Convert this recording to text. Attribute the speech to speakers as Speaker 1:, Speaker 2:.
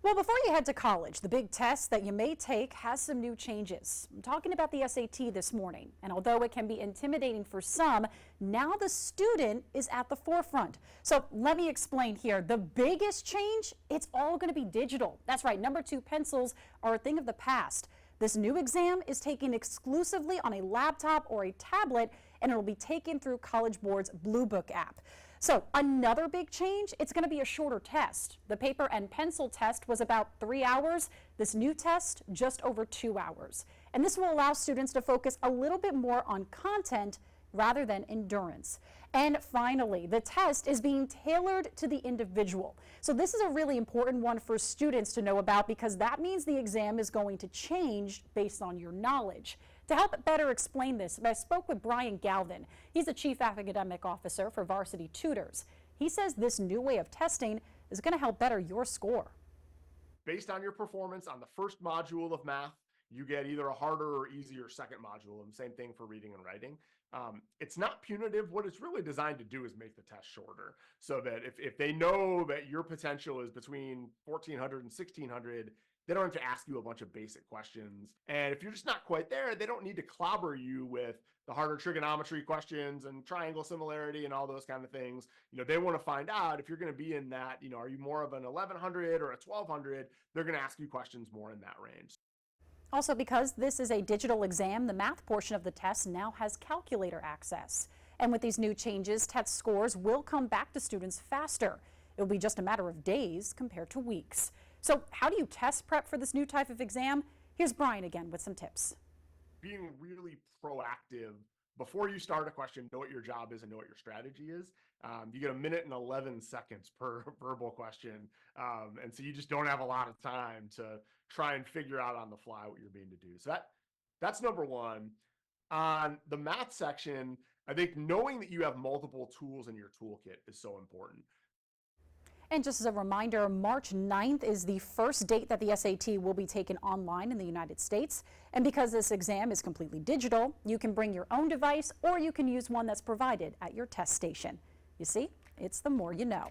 Speaker 1: Well, before you head to college, the big test that you may take has some new changes. I'm talking about the SAT this morning, and although it can be intimidating for some, now the student is at the forefront. So let me explain here. The biggest change, it's all going to be digital. That's right, number 2 pencils are a thing of the past. This new exam is taken exclusively on a laptop or a tablet, and it'll be taken through College Board's Blue Book app. So another big change, it's going to be a shorter test. The paper and pencil test was about 3 hours. This new test, just over 2 hours. And this will allow students to focus a little bit more on content rather than endurance. And finally, the test is being tailored to the individual. So this is a really important one for students to know about because that means the exam is going to change based on your knowledge. To help better explain this, I spoke with Brian Galvin. He's the Chief Academic Officer for Varsity Tutors. He says this new way of testing is going to help better your score.
Speaker 2: Based on your performance on the first module of math, you get either a harder or easier second module, and same thing for reading and writing. It's not punitive. What it's really designed to do is make the test shorter so that if they know that your potential is between 1,400 and 1,600, they don't have to ask you a bunch of basic questions. And if you're just not quite there, they don't need to clobber you with the harder trigonometry questions and triangle similarity and all those kind of things. They want to find out if you're going to be in that, are you more of an 1,100 or a 1,200? They're going to ask you questions more in that range.
Speaker 1: Also, because this is a digital exam, the math portion of the test now has calculator access. And with these new changes, test scores will come back to students faster. It will be just a matter of days compared to weeks. So how do you test prep for this new type of exam? Here's Brian again with some tips.
Speaker 2: Being really proactive before you start a question, know what your job is and know what your strategy is. You get 1 minute and 11 seconds per verbal question. And so you just don't have a lot of time to try and figure out on the fly what you're being to do. So that's number one. On the math section, I think knowing that you have multiple tools in your toolkit is so important.
Speaker 1: And just as a reminder, March 9th is the first date that the SAT will be taken online in the United States. And because this exam is completely digital, you can bring your own device or you can use one that's provided at your test station. You see, it's the more you know.